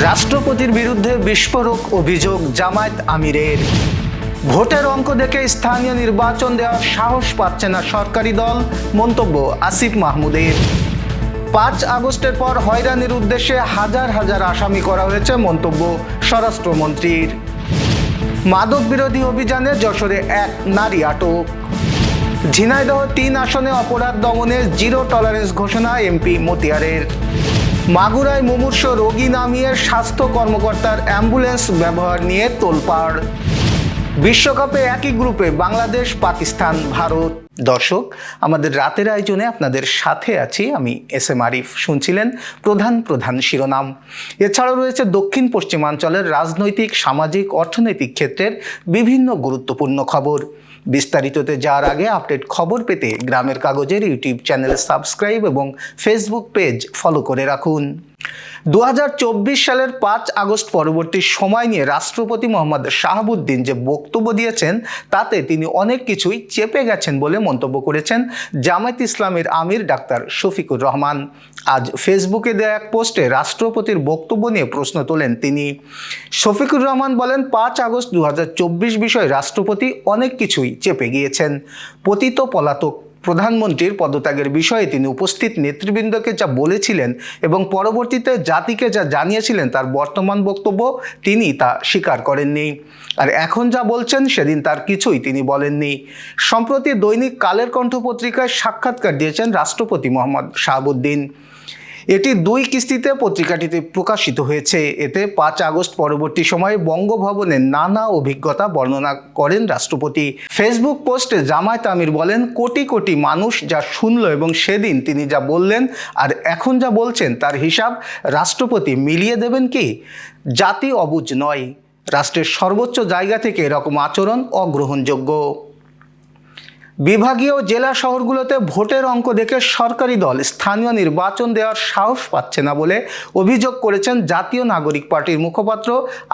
রাষ্ট্রপতির বিরুদ্ধে বিস্ফোরক অভিযোগ জামায়াত আমিরের। ভোটের অঙ্ক দেখে স্থানীয় নির্বাচন দেওয়ার সাহস পাচ্ছে না সরকারি দল, মন্তব্য আসিফ মাহমুদের। ৫ আগস্টের পর হয়রানির উদ্দেশ্যে হাজার হাজার আসামি করা হয়েছে, মন্তব্য স্বরাষ্ট্রমন্ত্রীর। মাদক বিরোধী অভিযানে যশোরে এক নারী আটক। ঝিনাইদহ ৩ আসনে অপরাধ দমনে জিরো টলারেন্স ঘোষণা এমপি মতিয়ারের। মাগুরায় মুমূর্ষ রোগী নামিয়ে স্বাস্থ্য কর্মকর্তার অ্যাম্বুলেন্স ব্যবহার নিয়ে তোলপাড়। বিশ্বকাপে একই গ্রুপে বাংলাদেশ, পাকিস্তান, ভারত। দর্শক, আমাদের রাতের আয়োজনে আপনাদের সাথে আছি আমি এস.এম. আরিফ। শুনছিলেন প্রধান প্রধান শিরোনাম। এছাড়াও রয়েছে দক্ষিণ পশ্চিমাঞ্চলের রাজনৈতিক, সামাজিক, অর্থনৈতিক ক্ষেত্রের বিভিন্ন গুরুত্বপূর্ণ খবর। বিস্তারিততে যাওয়ার আগে আপডেট খবর পেতে গ্রামের কাগজের ইউটিউব চ্যানেল সাবস্ক্রাইব এবং ফেসবুক পেজ ফলো করে রাখুন। ২০২৪ সালের ৫ আগস্ট পরবর্তী সময় নিয়ে রাষ্ট্রপতি মোহাম্মদ শাহাবুদ্দিন যে বক্তব্য দিয়েছেন তাতে তিনি অনেক কিছুই চেপে গেছেন বলে মন্তব্য করেছেন জামায়াত ইসলামের আমির ডাক্তার শফিকুর রহমান। আজ ফেসবুকে দেয়া এক পোস্টে রাষ্ট্রপতির বক্তব্য নিয়ে প্রশ্ন তোলেন তিনি। শফিকুর রহমান বলেন, ৫ আগস্ট ২০২৪ বিষয়ে রাষ্ট্রপতি অনেক কিছুই চেপে গিয়েছেন। পতিত পলাতক প্রধানমন্ত্রীর পদত্যাগের বিষয়ে তিনি উপস্থিত নেতৃবৃন্দকে যা বলেছিলেন এবং পরবর্তীতে জাতিকে যা জানিয়েছিলেন তার বর্তমান বক্তব্য তিনি তা স্বীকার করেননি। আর এখন যা বলছেন সেদিন তার কিছুই তিনি বলেননি। সম্প্রতি দৈনিক কালের কণ্ঠ পত্রিকায় সাক্ষাৎকার দিয়েছেন রাষ্ট্রপতি মোহাম্মদ শাহাবুদ্দিন। এটি ২ কিস্তিতে পত্রিকাটিতে প্রকাশিত হয়েছে। এতে ৫ আগস্ট পরবর্তী সময়ে বঙ্গভবনের নানা অভিজ্ঞতা বর্ণনা করেন রাষ্ট্রপতি। ফেসবুক পোস্টে জামায়াত আমির বলেন, কোটি কোটি মানুষ যা শুনল এবং সেদিন তিনি যা বললেন আর এখন যা বলছেন তার হিসাব রাষ্ট্রপতি মিলিয়ে দেবেন কি? জাতি অবুঝ নয়। রাষ্ট্রের সর্বোচ্চ জায়গা থেকে এরকম আচরণ অগ্রহণযোগ্য। বিভাগীয় জেলা শহরগুলোতে ভোটের অঙ্ক দেখে সরকারি দল স্থানীয় নির্বাচন দেওয়ার সাহস পাচ্ছে না বলে অভিযোগ করেছেন জাতীয় নাগরিক পার্টির মুখপাত্র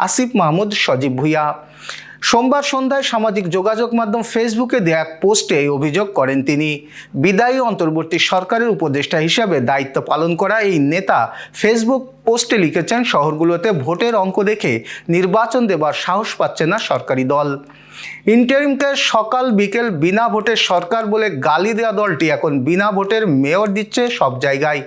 আসিফ মাহমুদ সজীব ভুঁইয়া। সোমবার সন্ধ্যায় সামাজিক যোগাযোগ মাধ্যম ফেসবুকে দেয়া এক পোস্টে এই অভিযোগ করেন তিনি। বিদায়ী অন্তর্বর্তী সরকারের উপদেষ্টা হিসাবে দায়িত্ব পালন করা এই নেতা ফেসবুক পোস্টে লিখেছেন, শহরগুলোতে ভোটের অঙ্ক দেখে নির্বাচন দেবার সাহস পাচ্ছে না সরকারি দল। ইন্টারিমকে সকাল বিকেল বিনা ভোটের সরকার বলে গালি দেওয়া দলটি এখন বিনা ভোটের মেয়র দিচ্ছে সব জায়গায়।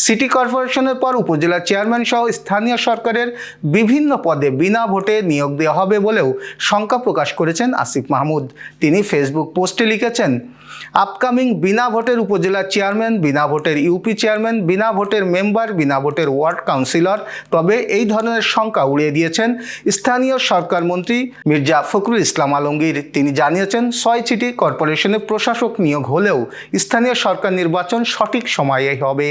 সিটি কর্পোরেশনের পর উপজেলা চেয়ারম্যান সহ স্থানীয় সরকারের বিভিন্ন পদে বিনা ভোটে নিয়োগ দেওয়া হবে বলেও শঙ্কা প্রকাশ করেছেন আসিফ মাহমুদ। তিনি ফেসবুক পোস্টে লিখেছেন, আপকামিং বিনা ভোটের উপজেলা চেয়ারম্যান, বিনা ভোটের ইউপি চেয়ারম্যান, বিনা ভোটের মেম্বার, বিনা ভোটের ওয়ার্ড কাউন্সিলর। তবে এই ধরনের শঙ্কা উড়িয়ে দিয়েছেন স্থানীয় সরকার মন্ত্রী মির্জা ফখরুল ইসলাম আলমগীর। তিনি জানিয়েছেন, ৬ সিটি কর্পোরেশনে প্রশাসক নিয়োগ হলেও স্থানীয় সরকার নির্বাচন সঠিক সময়ে হবে।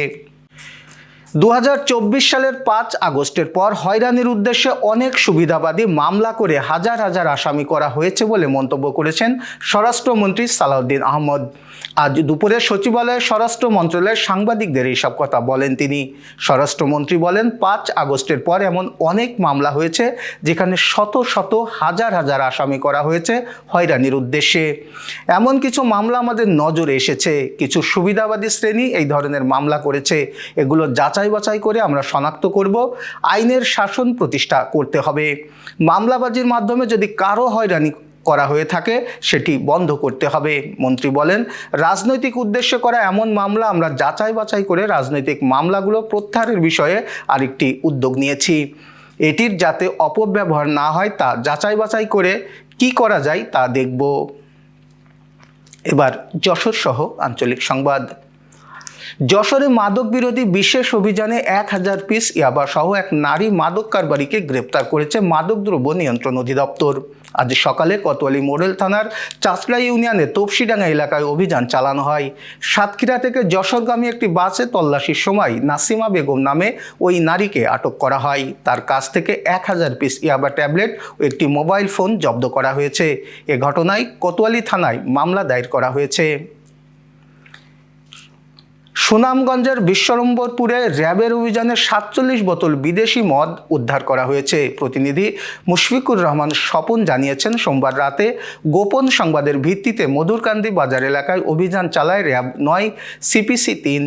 ২০২৪ সালের ৫ আগস্টের পর হয়রানির উদ্দেশ্যে অনেক সুবিধাবাদী মামলা করে হাজার হাজার আসামি করা হয়েছে বলে মন্তব্য করেছেন স্বরাষ্ট্রমন্ত্রী সালাউদ্দিন আহমদ। আজ দুপুরে সচিবালয়ে স্বরাষ্ট্র মন্ত্রণালয়ের সাংবাদিকদের এইসব কথা বলেন তিনি। স্বরাষ্ট্রমন্ত্রী বলেন, ৫ আগস্টের পর এমন অনেক মামলা হয়েছে যেখানে শত শত হাজার হাজার আসামি করা হয়েছে হয়রানির উদ্দেশ্যে। এমন কিছু মামলা আমাদের নজরে এসেছে। কিছু সুবিধাবাদী শ্রেণী এই ধরনের মামলা করেছে। এগুলো যাচাই বাছাই করে আমরা শনাক্ত করব। আইনের শাসন প্রতিষ্ঠা করতে হবে। মামলাবাজির মাধ্যমে যদি কারো হয়রানি করা হয়ে থাকে সেটি বন্ধ করতে হবে। মন্ত্রী বলেন, রাজনৈতিক উদ্দেশ্যে করা এমন মামলা আমরা যাচাই বাছাই করে রাজনৈতিক মামলাগুলো প্রত্যাহারের বিষয়ে আরেকটি উদ্যোগ নিয়েছি। এটির যাতে অপব্যবহার না হয় তা যাচাই বাছাই করে কি করা যায় তা দেখব। এবার যশোর সহ আঞ্চলিক সংবাদ। যশোরে মাদক বিরোধী বিশেষ অভিযানে ১,০০০ পিস ইয়াবা সহ এক নারী মাদক কারবারিকে গ্রেপ্তার করেছে মাদকদ্রব্য নিয়ন্ত্রণ অধিদপ্তর। আজ সকালে কোতোয়ালি মডেল থানার চাচলা ইউনিয়নে তপসিডাঙ্গা এলাকায় অভিযান চালানো হয়। সাতক্ষীরা থেকে যশোরগামী একটি বাসে তল্লাশির সময় নাসিমা বেগম নামে ওই নারীকে আটক করা হয়। তার কাছ থেকে ১,০০০ পিস ইয়াবা ট্যাবলেট ও একটি মোবাইল ফোন জব্দ করা হয়েছে। এ ঘটনায় কোতোয়ালি থানায় মামলা দায়ের করা হয়েছে। সুনামগঞ্জের বিশ্বম্বরপুরে র্যাবের অভিযানে 47 বোতল বিদেশি মদ উদ্ধার করা হয়েছে। প্রতিনিধি মুশফিকুর রহমান স্বপন জানিয়েছেন, সোমবার রাতে গোপন সংবাদের ভিত্তিতে মধুরকান্দি বাজার এলাকায় অভিযান চালায় র্যাব 9 সিপিসি 3।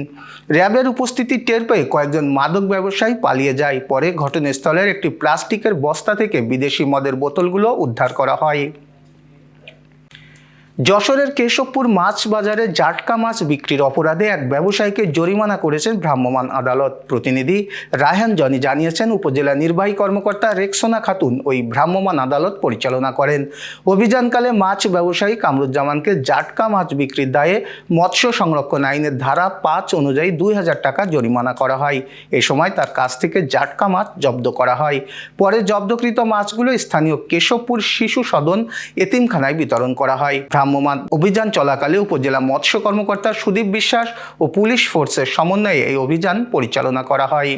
র্যাবের উপস্থিতি টের পেয়ে কয়েকজন মাদক ব্যবসায়ী পালিয়ে যায়। পরে ঘটনাস্থলের একটি প্লাস্টিকের বস্তা থেকে বিদেশি মদের বোতলগুলো উদ্ধার করা হয়। যশোরের কেশবপুর মাছ বাজারে জাটকা মাছ বিক্রির অপরাধে এক ব্যবসায়ীকে জরিমানা করেছেন ভ্রাম্যমাণ আদালত। প্রতিনিধি রায়হান জনি জানিয়েছেন, উপজেলা নির্বাহী কর্মকর্তা রেক্সোনা খাতুন ওই ভ্রাম্যমাণ আদালত পরিচালনা করেন। অভিযানকালে মাছ ব্যবসায়ী কামরুজ্জামানকে জাটকা মাছ বিক্রির দায়ে মৎস্য সংরক্ষণ আইনের ধারা 5 অনুযায়ী 2000 টাকা জরিমানা করা হয়। এ সময় তার কাছ থেকে জাটকা মাছ জব্দ করা হয়। পরে জব্দকৃত মাছগুলো স্থানীয় কেশবপুর শিশু সদন এতিমখানায় বিতরণ করা হয়। ভ্রাম্যমাণ অভিযান চলাকালে উপজেলা মৎস্য কর্মকর্তা সুদীপ বিশ্বাস ও পুলিশ ফোর্সের সমন্বয়ে এই অভিযান পরিচালনা করা হয়।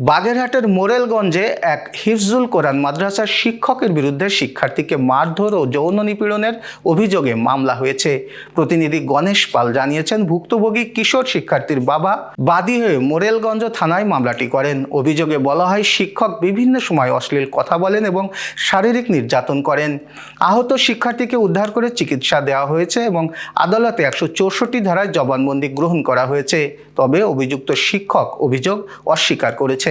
বাগেরহাটের মোরেলগঞ্জে এক হিফজুল কোরআন মাদ্রাসার শিক্ষকের বিরুদ্ধে শিক্ষার্থীকে মারধর ও যৌন নিপীড়নের অভিযোগে মামলা হয়েছে। প্রতিনিধি গণেশ পাল জানিয়েছেন, ভুক্তভোগী কিশোর শিক্ষার্থীর বাবা বাদী হয়ে মোরেলগঞ্জ থানায় মামলাটি করেন। অভিযোগে বলা হয়, শিক্ষক বিভিন্ন সময় অশ্লীল কথা বলেন এবং শারীরিক নির্যাতন করেন। আহত শিক্ষার্থীকে উদ্ধার করে চিকিৎসা দেওয়া হয়েছে এবং আদালতে 164 ধারায় জবানবন্দি গ্রহণ করা হয়েছে। তবে অভিযুক্ত শিক্ষক অভিযোগ অস্বীকার করেছেন।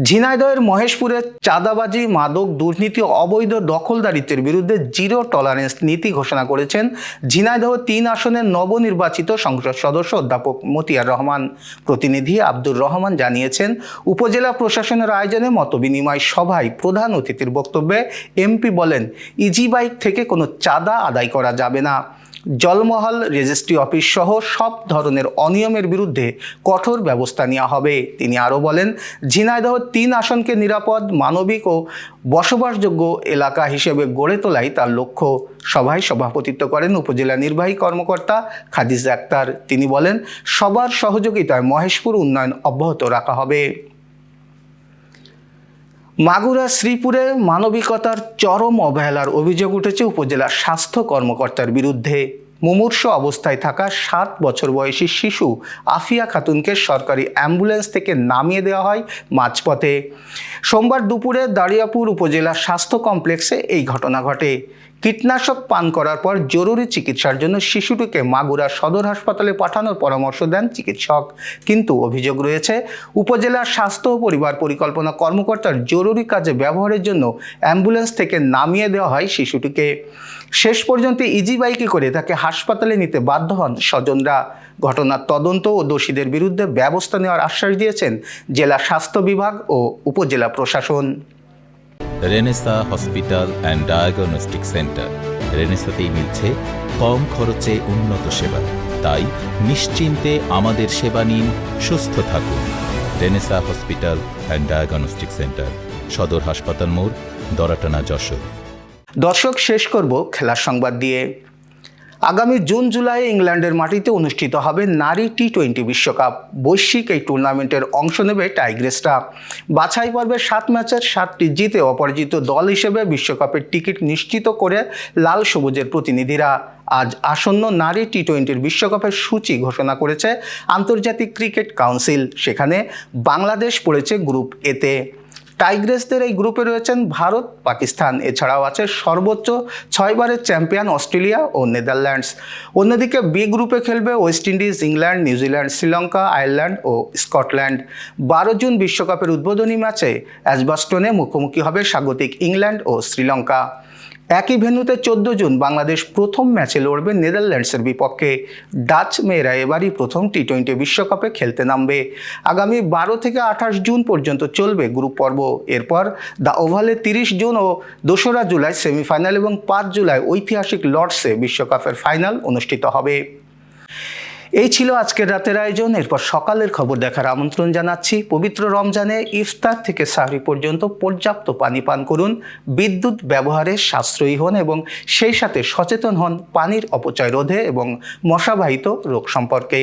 ঝিনাইদহের মহেশপুরে চাঁদাবাজি, মাদক, দুর্নীতি ও অবৈধ দখলদারিত্বের বিরুদ্ধে জিরো টলারেন্স নীতি ঘোষণা করেছেন ঝিনাইদহ 3 আসনের নবনির্বাচিত সংসদ সদস্য অধ্যাপক মতিয়ার রহমান। প্রতিনিধি আব্দুর রহমান জানিয়েছেন, উপজেলা প্রশাসনের আয়োজনে মতবিনিময় সভায় প্রধান অতিথির বক্তব্যে এমপি বলেন, ইজি বাইক থেকে কোনো চাঁদা আদায় করা যাবে না। জলমহল, রেজিস্ট্রি অফিস সহ সব ধরনের অনিয়মের বিরুদ্ধে কঠোর ব্যবস্থা নেওয়া হবে। তিনি আরও বলেন, ঝিনাইদহ 3 আসনকে নিরাপদ, মানবিক ও বসবাসযোগ্য এলাকা হিসেবে গড়ে তোলাই তার লক্ষ্য। সভায় সভাপতিত্ব করেন উপজেলা নির্বাহী কর্মকর্তা খাদিজা আক্তার। তিনি বলেন, সবার সহযোগিতায় মহেশপুর উন্নয়ন অব্যাহত রাখা হবে। মাগুরা শ্রীপুরে মানবিকতার চরম অবহেলার অভিযোগ উঠেছে উপজেলা স্বাস্থ্য কর্মকর্তার বিরুদ্ধে। মুমূর্ষু অবস্থায় থাকা 7 বছর বয়সী শিশু আফিয়া খাতুনকে সরকারি অ্যাম্বুলেন্স থেকে নামিয়ে দেওয়া হয় মাঝপথে। সোমবার দুপুরে দারিয়াপুর উপজেলা স্বাস্থ্য কমপ্লেক্সে এই ঘটনা ঘটে। কীটনাশক পান করার পর জরুরি চিকিৎসার জন্য শিশুটিকে মাগুরা সদর হাসপাতালে পাঠানোর পরামর্শ দেন চিকিৎসক। কিন্তু অভিযোগ রয়েছে, উপজেলা স্বাস্থ্য ও পরিবার পরিকল্পনা কর্মকর্তার জরুরি কাজে ব্যবহারের জন্য অ্যাম্বুলেন্স থেকে নামিয়ে দেওয়া হয় শিশুটিকে। শেষ পর্যন্ত ইজি বাইকে করে তাকে হাসপাতালে নিতে বাধ্য হন স্বজনরা। ঘটনার তদন্ত ও দোষীদের বিরুদ্ধে ব্যবস্থা নেওয়ার আশ্বাস দিয়েছেন জেলা স্বাস্থ্য বিভাগ ও উপজেলা প্রশাসন। Renesa hospital and diagnostic centre. রেনেসাতেই মিলছে কম খরচে উন্নত সেবা। তাই নিশ্চিন্তে আমাদের সেবা নিন, সুস্থ থাকুন। Renaissance hospital and diagnostic centre, সদর হাসপাতাল মোড়, দরাটানা, যশোর। দর্শক, শেষ করব খেলার সংবাদ দিয়ে। আগামী জুন জুলাই ইংল্যান্ডের মাটিতে অনুষ্ঠিত হবে নারী টি-20 বিশ্বকাপ। বৈশ্বিক এই টুর্নামেন্টের অংশ নেবে টাইগ্রেসরা। বাছাই পর্বে 7 ম্যাচের 7টি জিতে অপরাজিত দল হিসেবে বিশ্বকাপের টিকিট নিশ্চিত করে লাল সবুজের প্রতিনিধিরা। আজ আসন্ন নারী টি-20 বিশ্বকাপের সূচি ঘোষণা করেছে আন্তর্জাতিক ক্রিকেট কাউন্সিল। সেখানে বাংলাদেশ পড়েছে গ্রুপ এতে। টাইগ্রেসদের এই গ্রুপে রয়েছেন ভারত, পাকিস্তান, এছাড়াও আছে সর্বোচ্চ 6 বারের চ্যাম্পিয়ন অস্ট্রেলিয়া ও নেদারল্যান্ডস। অন্যদিকে বি গ্রুপে খেলবে West Indies, England, New Zealand, Sri Lanka, Ireland ও স্কটল্যান্ড। 12 জুন বিশ্বকাপের উদ্বোধনী ম্যাচে অ্যাজবাস্টনে মুখোমুখি হবে স্বাগতিক ইংল্যান্ড ও শ্রীলঙ্কা। একই ভেন্যুতে 14 জুন বাংলাদেশ প্রথম ম্যাচে লড়বে নেদারল্যান্ডসের বিপক্ষে। ডাচ মেয়েরা এবারই প্রথম টি-20 বিশ্বকাপে খেলতে নামবে। আগামী 12 থেকে 28 জুন পর্যন্ত চলবে গ্রুপ পর্ব। এরপর দ্য ওভালে 30 জুন ও 2রা জুলাই সেমিফাইনাল এবং 5 জুলাই ঐতিহাসিক লর্ডসে বিশ্বকাপের ফাইনাল অনুষ্ঠিত হবে। এই ছিল আজকের রাতের আয়োজন। এরপর সকালের খবর দেখার আমন্ত্রণ জানাচ্ছি। পবিত্র রমজানে ইফতার থেকে সাহরি পর্যন্ত পর্যাপ্ত পানি পান করুন, বিদ্যুৎ ব্যবহারে সাশ্রয়ী হন এবং সেই সাথে সচেতন হন পানির অপচয় রোধে এবং মশাবাহিত রোগ সম্পর্কে।